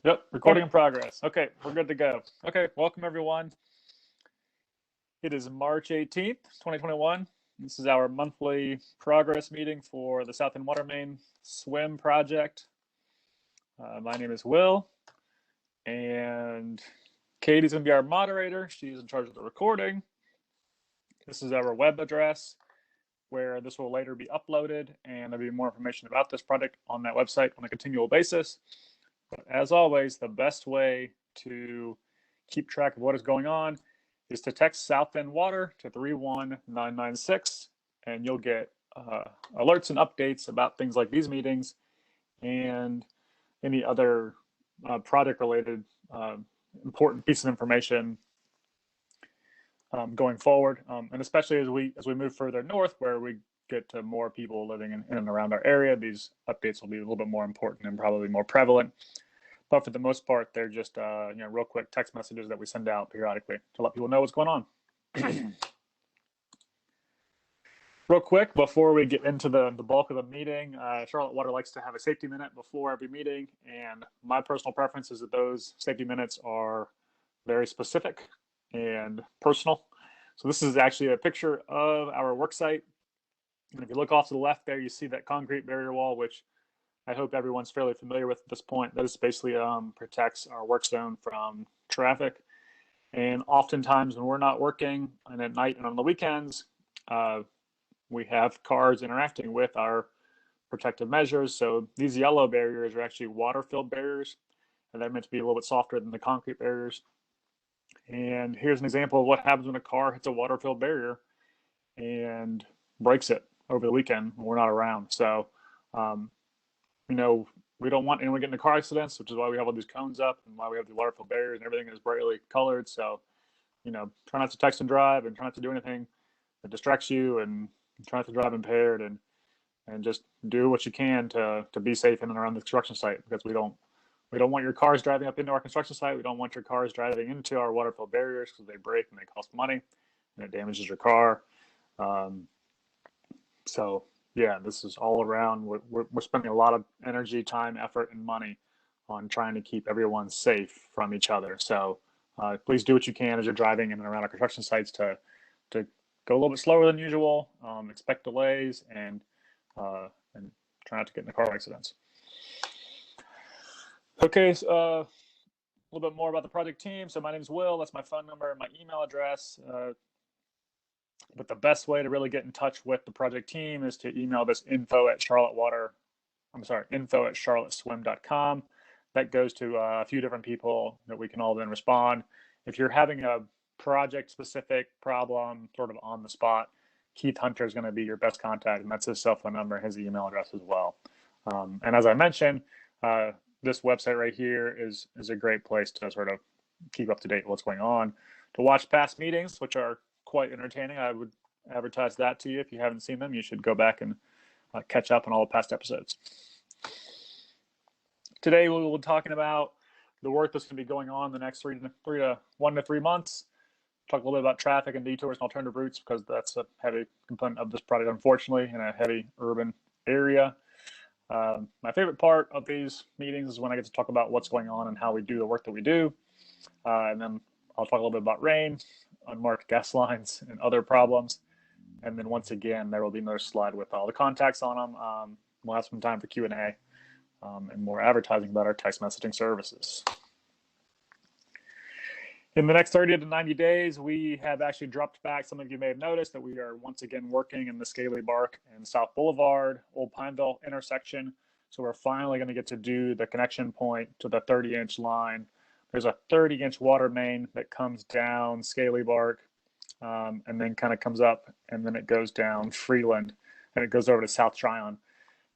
Yep, recording in progress. Okay, we're good to go. Okay, welcome everyone. It is March 18th, 2021. This is our monthly progress meeting for the South End Water Main Swim project. My name is Will, and Katie's going to be our moderator. She's in charge of the recording. This is our web address where this will later be uploaded, and there'll be more information about this project on that website on a continual basis. But as always, the best way to keep track of what is going on is to text South End Water to 31996, and you'll get alerts and updates about things like these meetings and any other project-related important piece of information going forward, and especially as we move further north, where we get to more people living in and around our area, these updates will be a little bit more important and probably more prevalent. But for the most part, they're just real quick text messages that we send out periodically to let people know what's going on. Real quick, before we get into the bulk of the meeting, Charlotte Water likes to have a safety minute before every meeting, and my personal preference is that those safety minutes are very specific and personal. So this is actually a picture of our work site. And if you look off to the left there, you see that concrete barrier wall, which I hope everyone's fairly familiar with at this point. That is basically protects our work zone from traffic. And oftentimes when we're not working and at night and on the weekends, we have cars interacting with our protective measures. So these yellow barriers are actually water-filled barriers, and they're meant to be a little bit softer than the concrete barriers. And here's an example of what happens when a car hits a water-filled barrier and breaks it over the weekend when we're not around. So, we don't want anyone getting in car accidents, which is why we have all these cones up and why we have the water-filled barriers and everything is brightly colored. So, try not to text and drive, and try not to do anything that distracts you, and try not to drive impaired, and just do what you can to be safe in and around the construction site, because we don't want your cars driving up into our construction site. We don't want your cars driving into our water-filled barriers, because they break and they cost money and it damages your car. So yeah, this is all around. We're spending a lot of energy, time, effort, and money on trying to keep everyone safe from each other. So please do what you can as you're driving in and around our construction sites to go a little bit slower than usual, expect delays, and try not to get into car accidents. Okay, so a little bit more about the project team. So my name is Will. That's my phone number and my email address. But the best way to really get in touch with the project team is to email this info@charlotteswim.com. That goes to a few different people that we can all then respond. If you're having a project-specific problem sort of on the spot, Keith Hunter is going to be your best contact, and that's his cell phone number and his email address as well. And as I mentioned, this website right here is a great place to sort of keep up to date with what's going on. To watch past meetings, which are quite entertaining, I would advertise that to you. If you haven't seen them, you should go back and catch up on all the past episodes. Today we will be talking about the work that's going to be going on the next 1 to 3 months. Talk a little bit about traffic and detours and alternative routes, because that's a heavy component of this project, unfortunately, in a heavy urban area. My favorite part of these meetings is when I get to talk about what's going on and how we do the work that we do. And then I'll talk a little bit about rain, unmarked gas lines, and other problems. And then once again, there will be another slide with all the contacts on them. We'll have some time for Q&A and more advertising about our text messaging services. In the next 30 to 90 days, we have actually dropped back. Some of you may have noticed that we are once again working in the Scaly Bark and South Boulevard, Old Pineville intersection. So we're finally going to get to do the connection point to the 30-inch line. There's a 30-inch water main that comes down Scaly Bark and then kind of comes up, and then it goes down Freeland, and it goes over to South Tryon.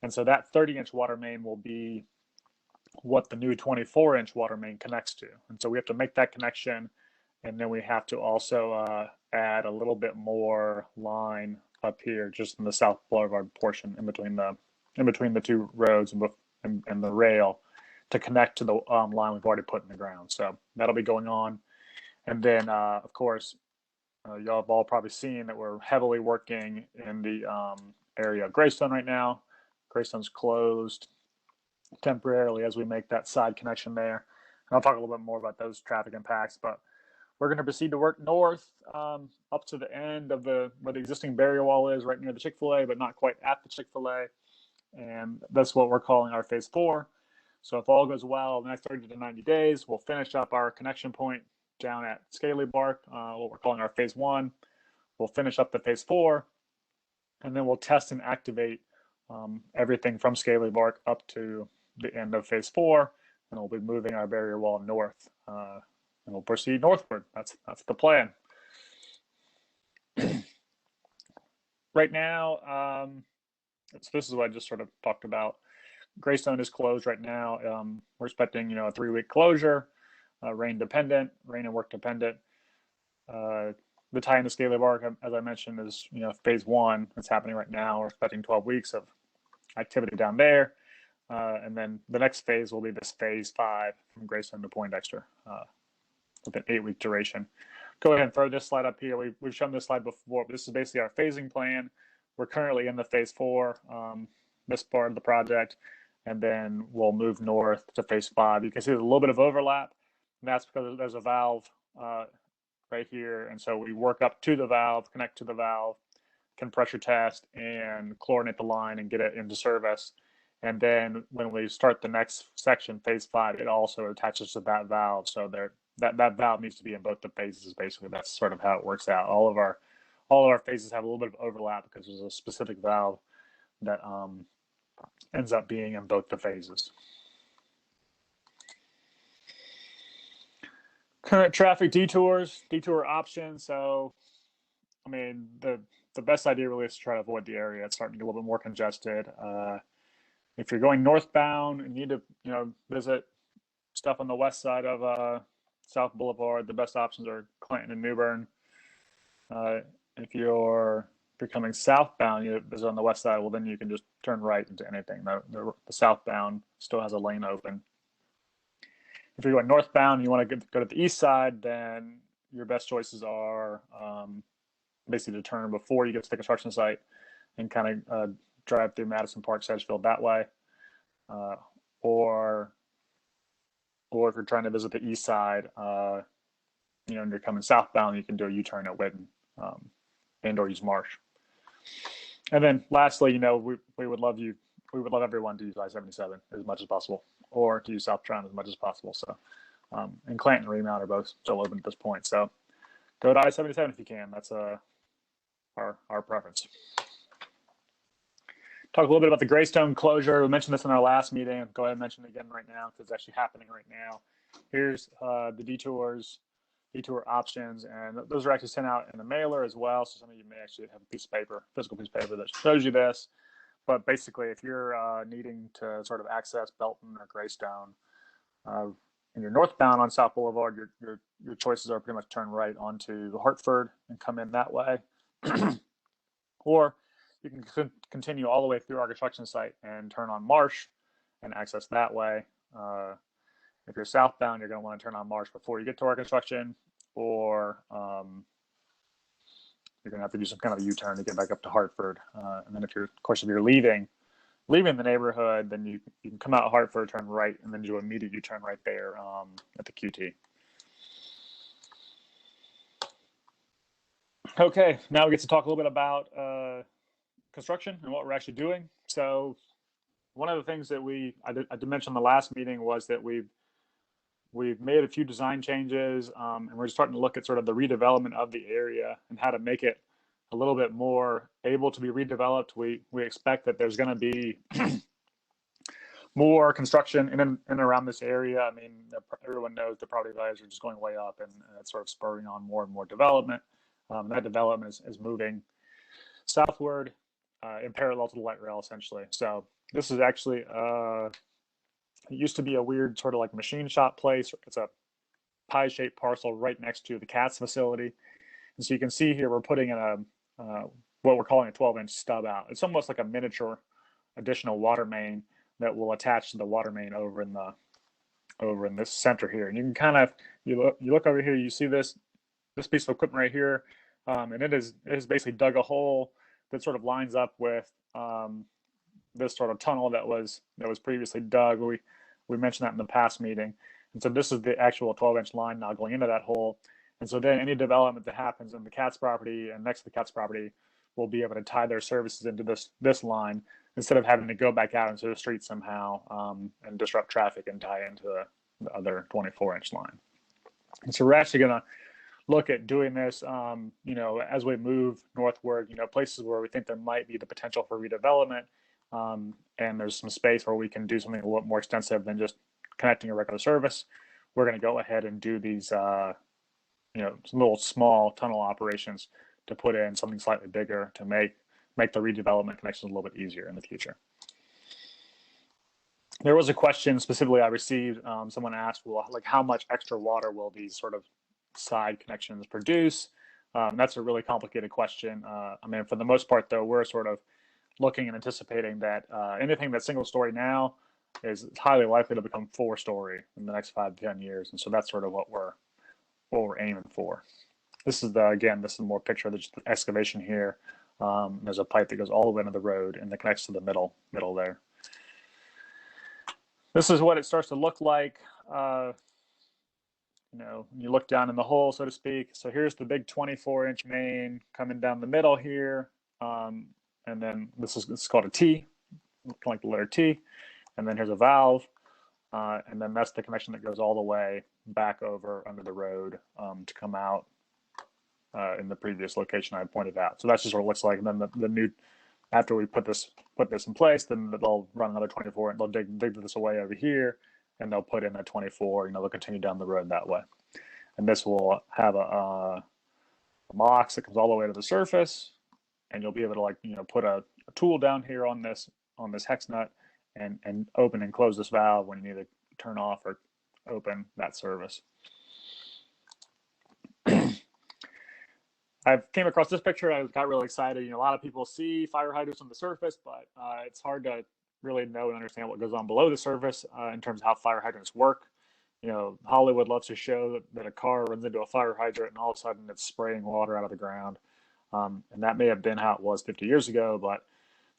And so that 30-inch water main will be what the new 24-inch water main connects to. And so we have to make that connection, and then we have to also add a little bit more line up here just in the South Boulevard portion in between the two roads and the rail to connect to the line we've already put in the ground. So that'll be going on. And then, of course, y'all have all probably seen that we're heavily working in the area of Greystone right now. Greystone's closed temporarily as we make that side connection there. I'll talk a little bit more about those traffic impacts, but we're going to proceed to work north up to the end of where the existing barrier wall is, right near the Chick-Fil-A, but not quite at the Chick-Fil-A. And that's what we're calling our phase 4. So if all goes well, the next 30 to 90 days, we'll finish up our connection point down at Scaly Bark, what we're calling our phase 1. We'll finish up the phase 4, and then we'll test and activate everything from Scaly Bark up to the end of phase 4, and we'll be moving our barrier wall north, and we'll proceed northward. That's the plan. Right now, so this is what I just sort of talked about. Greystone is closed right now. We're expecting, a 3-week closure, rain and work dependent. The tie in the Scaly Bark, as I mentioned, is phase 1. It's happening right now. We're expecting 12 weeks of activity down there, and then the next phase will be this phase 5 from Greystone to Poindexter, with an 8-week duration. Go ahead and throw this slide up here. We've shown this slide before. But this is basically our phasing plan. We're currently in the phase 4, this part of the project, and then we'll move north to phase 5. You can see there's a little bit of overlap, and that's because there's a valve right here, and so we work up to the valve, connect to the valve, can pressure test and chlorinate the line and get it into service. And then when we start the next section, phase 5, it also attaches to that valve. So that valve needs to be in both the phases. Basically, that's sort of how it works out. All of our phases have a little bit of overlap because there's a specific valve that ends up being in both the phases. Current traffic detour options. So, I mean, the best idea really is to try to avoid the area. It's starting to get a little bit more congested. If you're going northbound and you need to, visit stuff on the west side of South Boulevard, the best options are Clinton and New Bern. If you're coming southbound, you visit on the west side, well, then you can just turn right into anything. The southbound still has a lane open. If you're going northbound and you want to go to the east side, then your best choices are basically to turn before you get to the construction site and kind of drive through Madison Park, Sedgefield that way. Or if you're trying to visit the east side, and you're coming southbound, you can do a U-turn at Whitten and or use Marsh. And then lastly, we would love everyone to use I-77 as much as possible, or to use South Tryon as much as possible. So, and Clanton and Remount are both still open at this point. So go to I-77 if you can. That's our preference. Talk a little bit about the Greystone closure. We mentioned this in our last meeting. Go ahead and mention it again right now because it's actually happening right now. Here's the detour options, and those are actually sent out in a mailer as well. So some of you may actually have a physical piece of paper that shows you this. But basically, if you're needing to sort of access Belton or Greystone, and you're northbound on South Boulevard, your choices are pretty much turn right onto Hartford and come in that way, or you can continue all the way through our construction site and turn on Marsh and access that way. If you're southbound, you're going to want to turn on Marsh before you get to our construction, or you're going to have to do some kind of a U-turn to get back up to Hartford. And then if you're leaving the neighborhood, then you can come out of Hartford, turn right, and then do an immediate U-turn right there at the QT. Okay, now we get to talk a little bit about construction and what we're actually doing. So one of the things that I did mention in the last meeting was that we've made a few design changes, and we're starting to look at sort of the redevelopment of the area and how to make it a little bit more able to be redeveloped. We expect that there's going to be more construction in and around this area. I mean, everyone knows the property values are just going way up, and it's sort of spurring on more and more development. That development is moving southward in parallel to the light rail, essentially. So this is actually it used to be a weird sort of like machine shop place. It's a pie-shaped parcel right next to the CATS facility. And so you can see here we're putting in what we're calling a 12-inch stub out. It's almost like a miniature additional water main that will attach to the water main over in this center here. And you can kind of you look over here, you see this piece of equipment right here, and it has basically dug a hole that sort of lines up with this sort of tunnel that was previously dug. We mentioned that in the past meeting, And so this is the actual 12-inch line now going into that hole. And so then any development that happens in the cat's property and next to the cat's property will be able to tie their services into this line instead of having to go back out into the street somehow and disrupt traffic and tie into the other 24-inch line. And so we're actually going to look at doing this, as we move northward, places where we think there might be the potential for redevelopment, and there's some space where we can do something a little more extensive than just connecting a regular service. We're going to go ahead and do these, some little small tunnel operations to put in something slightly bigger to make the redevelopment connections a little bit easier in the future. There was a question specifically I received. Someone asked, well, like how much extra water will these sort of side connections produce? That's a really complicated question. For the most part, though, we're sort of looking and anticipating that anything that's single story now is highly likely to become 4-story in the next 5 to 10 years. And so that's sort of what we're aiming for. This is this is more picture of the excavation here. There's a pipe that goes all the way into the road and that connects to the middle there. This is what it starts to look like. You look down in the hole, so to speak. So here's the big 24-inch main coming down the middle here. And then this is called a T, kind of like the letter T. And then here's a valve. And then that's the connection that goes all the way back over under the road to come out in the previous location I pointed out. So that's just what it looks like. And then the new, after we put this in place, then they'll run another 24 and they'll dig this away over here, and they'll put in a 24. They'll continue down the road that way. And this will have a box that comes all the way to the surface, and you'll be able to put a tool down here on this hex nut and open and close this valve when you need to turn off or open that service. I came across this picture. I got really excited. A lot of people see fire hydrants on the surface, but it's hard to really know and understand what goes on below the surface in terms of how fire hydrants work. Hollywood loves to show that a car runs into a fire hydrant and all of a sudden it's spraying water out of the ground. And that may have been how it was 50 years ago, but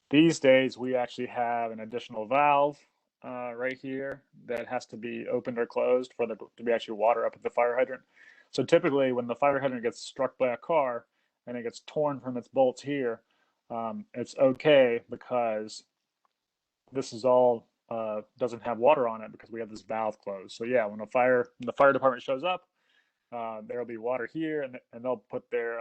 these days we actually have an additional valve right here that has to be opened or closed for to be actually water up at the fire hydrant. So typically when the fire hydrant gets struck by a car and it gets torn from its bolts here, it's okay because this is all doesn't have water on it because we have this valve closed. So yeah, when the fire department shows up, there'll be water here, and they'll put their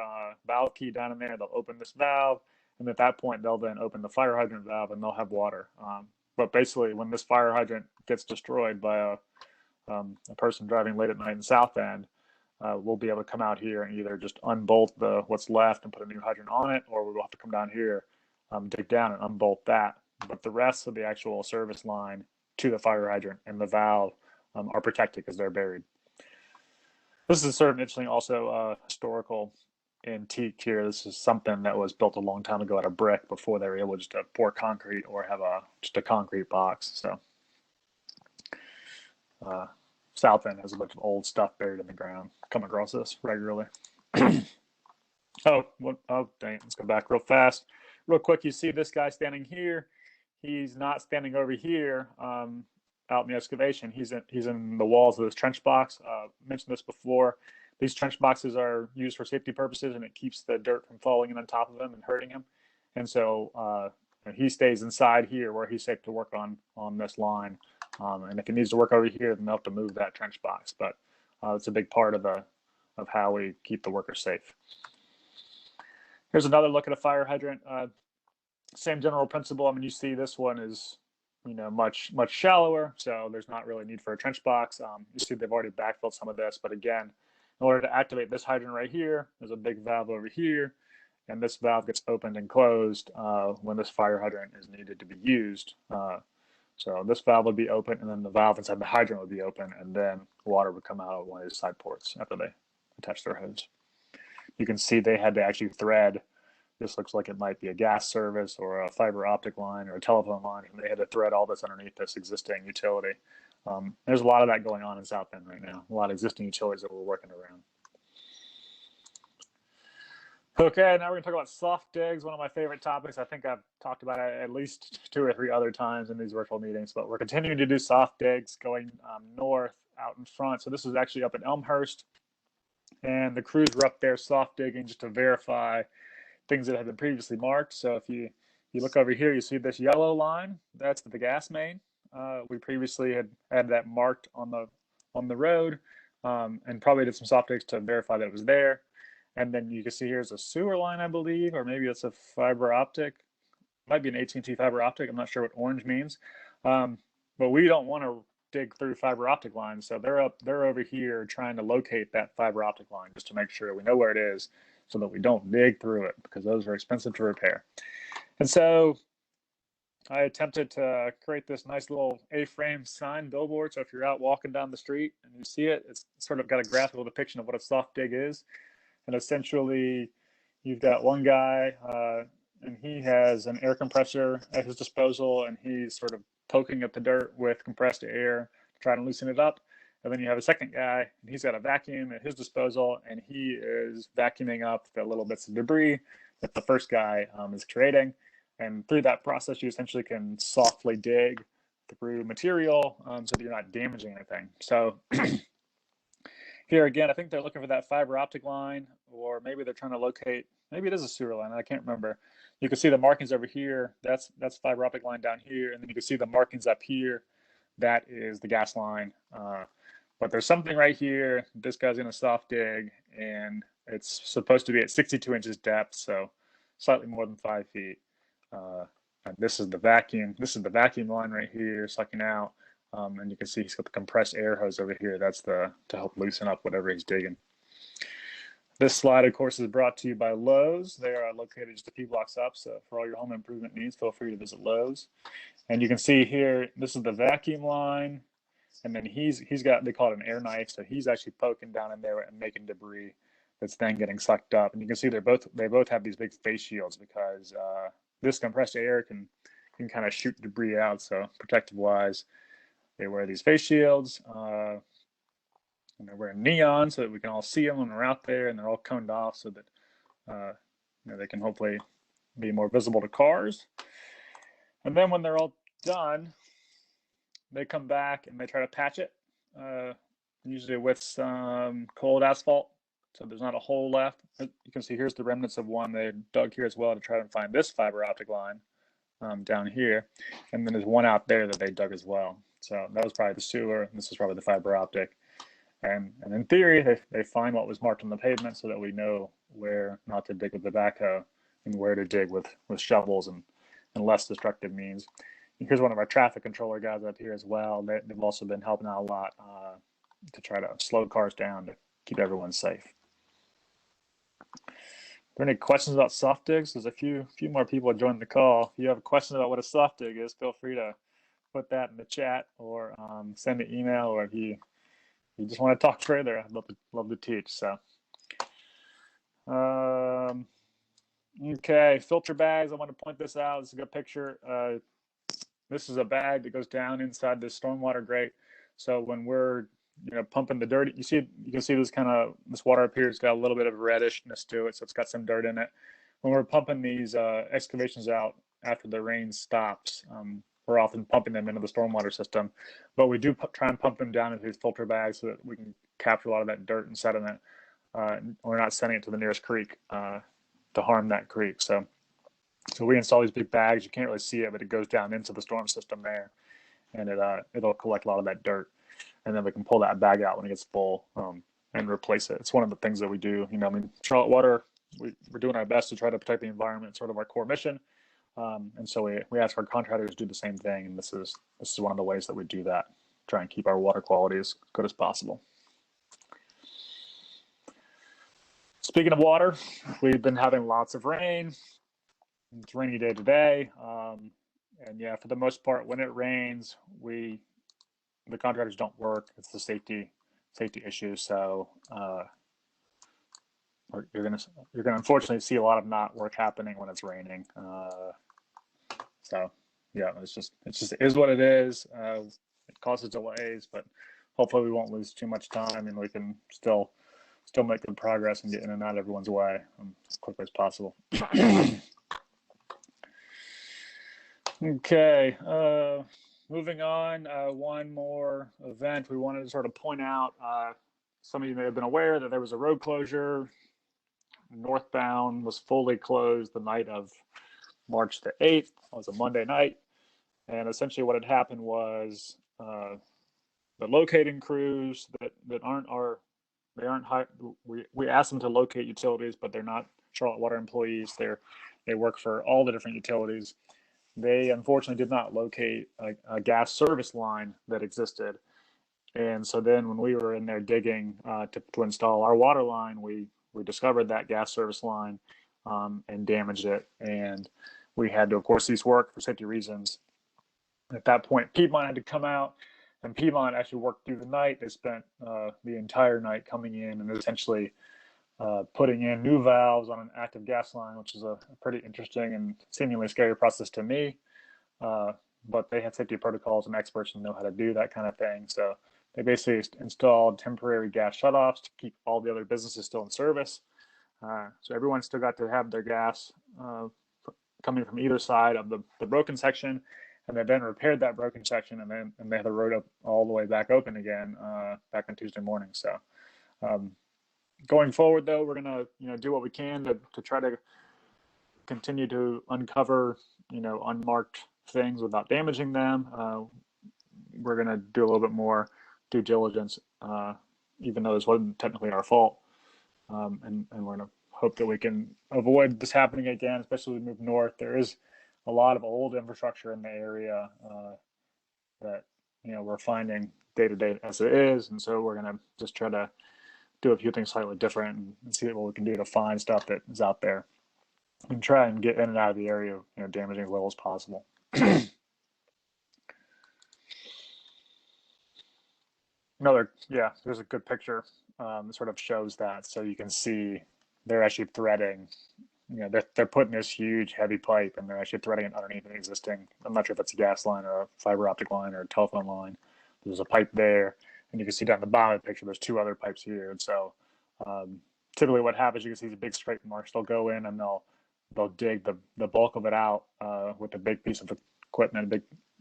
valve key down in there. They'll open this valve, and at that point, they'll then open the fire hydrant valve, and they'll have water. But basically, when this fire hydrant gets destroyed by a person driving late at night in South End, we'll be able to come out here and either just unbolt what's left and put a new hydrant on it, or we'll have to come down here, dig down and unbolt that. But the rest of the actual service line to the fire hydrant and the valve are protected because they're buried. This is sort of interesting also historical antique here. This is something that was built a long time ago out of brick before they were able just to pour concrete or have just a concrete box. So South End has a bunch of old stuff buried in the ground. Come across this regularly. Oh, dang, let's go back real fast. Real quick, you see this guy standing here. He's not standing over here out in the excavation. He's in the walls of this trench box. Mentioned this before. These trench boxes are used for safety purposes, and it keeps the dirt from falling in on top of him and hurting him. And so he stays inside here where he's safe to work on this line. And if he needs to work over here, then they'll have to move that trench box. But it's a big part of how we keep the workers safe. Here's another look at a fire hydrant. Same general principle. I mean, you see this one is, much shallower, so there's not really a need for a trench box. You see they've already backfilled some of this, but again, in order to activate this hydrant right here, there's a big valve over here, and this valve gets opened and closed when this fire hydrant is needed to be used. So this valve would be open, and then the valve inside the hydrant would be open, and then water would come out of one of these side ports after they attach their hose. You can see they had to actually thread. This looks like it might be a gas service or a fiber optic line or a telephone line, and they had to thread all this underneath this existing utility. There's a lot of that going on in South End right now, a lot of existing utilities that we're working around. Okay, now we're going to talk about soft digs, one of my favorite topics. I think I've talked about it at least 2 or 3 other times in these virtual meetings, but we're continuing to do soft digs going north out in front. So this is actually up in Elmhurst, and the crews were up there soft digging just to verify things that have been previously marked. So if you look over here, you see this yellow line. That's the gas main. We previously had that marked on the road, and probably did some soft digs to verify that it was there. And then you can see here's a sewer line, I believe, or maybe it's a fiber optic. Might be an AT&T fiber optic. I'm not sure what orange means, but we don't want to dig through fiber optic lines, so they're over here trying to locate that fiber optic line just to make sure we know where it is, so that we don't dig through it, because those are expensive to repair. And so I attempted to create this nice little A-frame sign billboard. So if you're out walking down the street and you see it, it's sort of got a graphical depiction of what a soft dig is. And essentially, you've got one guy, and he has an air compressor at his disposal, and he's sort of poking at the dirt with compressed air to try to loosen it up. And then you have a second guy, and he's got a vacuum at his disposal, and he is vacuuming up the little bits of debris that the first guy is creating. And through that process, you essentially can softly dig through material so that you're not damaging anything. So here again, I think they're looking for that fiber optic line, or maybe they're trying to locate, maybe it is a sewer line, I can't remember. You can see the markings over here, that's fiber optic line down here, and then you can see the markings up here, that is the gas line. But there's something right here, this guy's gonna soft dig, and it's supposed to be at 62 inches depth, so slightly more than 5 feet. And this is the vacuum line right here, sucking out. And you can see he's got the compressed air hose over here. That's to help loosen up whatever he's digging. This slide, of course, is brought to you by Lowe's. They are located just a few blocks up, so for all your home improvement needs, feel free to visit Lowe's. And you can see here, this is the vacuum line, and then he's got, they call it an air knife, so he's actually poking down in there and making debris that's then getting sucked up. And you can see they both have these big face shields, because this compressed air can kind of shoot debris out. So protective wise, they wear these face shields, and they're wearing neon so that we can all see them when we're out there, and they're all coned off so that they can hopefully be more visible to cars. And then when they're all done, they come back and they try to patch it, usually with some cold asphalt, so there's not a hole left. You can see here's the remnants of one they dug here as well to try to find this fiber optic line down here, and then there's one out there that they dug as well. So that was probably the sewer, and this is probably the fiber optic. And in theory, they find what was marked on the pavement so that we know where not to dig with the backhoe and where to dig with shovels and less destructive means. And here's one of our traffic controller guys up here as well. They've also been helping out a lot to try to slow cars down to keep everyone safe. Are there any questions about soft digs? There's a few more people joined the call. If you have a question about what a soft dig is, feel free to put that in the chat, or send an email, or if you just want to talk further, I'd love to teach. So, okay, filter bags. I want to point this out. This is a good picture. This is a bag that goes down inside this stormwater grate. So when we're pumping the dirt, you can see this water up here. It's got a little bit of reddishness to it, so it's got some dirt in it. When we're pumping these excavations out after the rain stops, we're often pumping them into the stormwater system, but we do try and pump them down into these filter bags so that we can capture a lot of that dirt and sediment. We're not sending it to the nearest creek to harm that creek. So we install these big bags. You can't really see it, but it goes down into the storm system there, and it'll collect a lot of that dirt, and then we can pull that bag out when it gets full and replace it. It's one of the things that we do. Charlotte Water, we're doing our best to try to protect the environment, sort of our core mission. And so we ask our contractors to do the same thing, and this is one of the ways that we do that, try and keep our water quality as good as possible. Speaking of water, we've been having lots of rain. It's a rainy day today, and yeah, for the most part, when it rains, the contractors don't work. It's the safety issue. So you're gonna unfortunately see a lot of not work happening when it's raining. So yeah, it just is what it is. It causes delays, but hopefully we won't lose too much time, and we can still still make good progress and get in and out of everyone's way as quickly as possible. Okay, moving on, one more event we wanted to sort of point out. Some of you may have been aware that there was a road closure. Northbound was fully closed the night of March the 8th. It was a Monday night. And essentially what had happened was the locating crews that aren't we asked them to locate utilities, but they're not Charlotte Water employees. They work for all the different utilities. They unfortunately did not locate a gas service line that existed. And so then when we were in there digging to install our water line, we discovered that gas service line and damaged it. And we had to, of course, cease work for safety reasons. At that point, Piedmont had to come out, and Piedmont actually worked through the night. They spent the entire night coming in and essentially putting in new valves on an active gas line, which is a pretty interesting and seemingly scary process to me. But they had safety protocols and experts who know how to do that kind of thing. So they basically installed temporary gas shutoffs to keep all the other businesses still in service. So everyone still got to have their gas coming from either side of the broken section, and they then repaired that broken section, and they had the road up all the way back open again back on Tuesday morning. So going forward, though, we're gonna do what we can to try to continue to uncover unmarked things without damaging them. We're gonna do a little bit more due diligence, even though this wasn't technically our fault, and we're gonna hope that we can avoid this happening again, especially as we move north. There is a lot of old infrastructure in the area that we're finding day to day as it is, and so we're gonna just try to do a few things slightly different and see what we can do to find stuff that is out there and try and get in and out of the area, damaging as little as possible. There's a good picture that sort of shows that. So you can see they're actually threading, they're putting this huge heavy pipe and they're actually threading it underneath an existing, I'm not sure if it's a gas line or a fiber optic line or a telephone line. There's a pipe there, and you can see down the bottom of the picture, there's two other pipes here. And so typically what happens, you can see the big straight marks. They'll go in and they'll dig the bulk of it out with a big piece of equipment,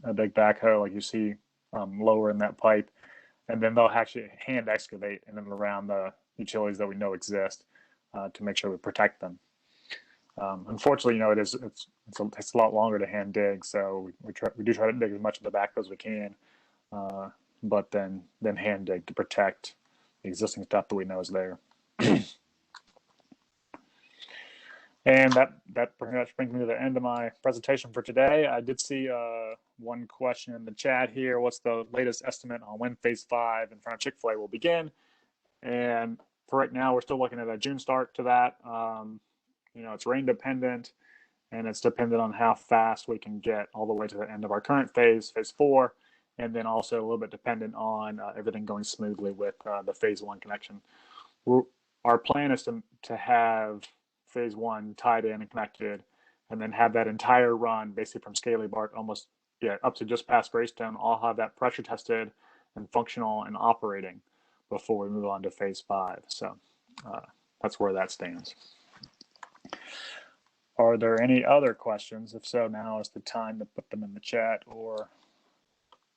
a big backhoe, like you see lower in that pipe. And then they'll actually hand excavate in and around the utilities that we know exist to make sure we protect them. Unfortunately, it takes a lot longer to hand dig, so we do try to dig as much of the backhoe as we can, but then hand dig to protect the existing stuff that we know is there. And that pretty much brings me to the end of my presentation for today. I did see one question in the chat here. What's the latest estimate on when Phase 5 in front of Chick-Fil-A will begin? And for right now, we're still looking at a June start to that. It's rain dependent, and it's dependent on how fast we can get all the way to the end of our current phase, Phase 4, and then also a little bit dependent on everything going smoothly with the Phase 1 connection. Our plan is to have Phase 1 tied in and connected, and then have that entire run basically from Scaly Bark up to just past Greystone, all have that pressure tested and functional and operating before we move on to Phase 5. So that's where that stands. Are there any other questions? If so, now is the time to put them in the chat, or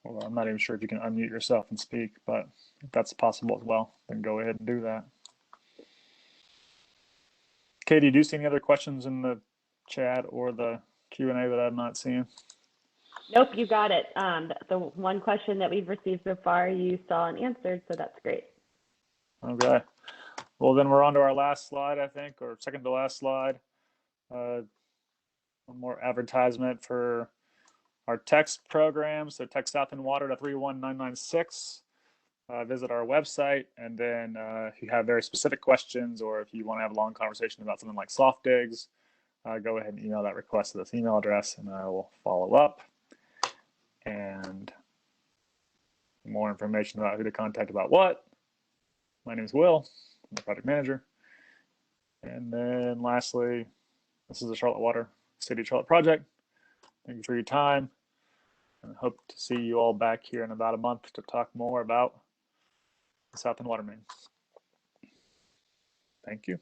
I'm not even sure if you can unmute yourself and speak, but if that's possible as well, then go ahead and do that. Katie, do you see any other questions in the chat or the Q&A that I'm not seeing? Nope, you got it. The one question that we've received so far, you saw and answered, so that's great. Okay. Well, then we're on to our last slide, I think, or second to last slide. One more advertisement for our text program. So text South and Water to 31996. Visit our website, and then if you have very specific questions or if you want to have a long conversation about something like soft digs, go ahead and email that request to this email address, and I will follow up. And more information about who to contact about what. My name is Will. I'm the project manager. And then lastly, this is the Charlotte Water City of Charlotte project. Thank you for your time, and I hope to see you all back here in about a month to talk more about the South and Water Main. Thank you.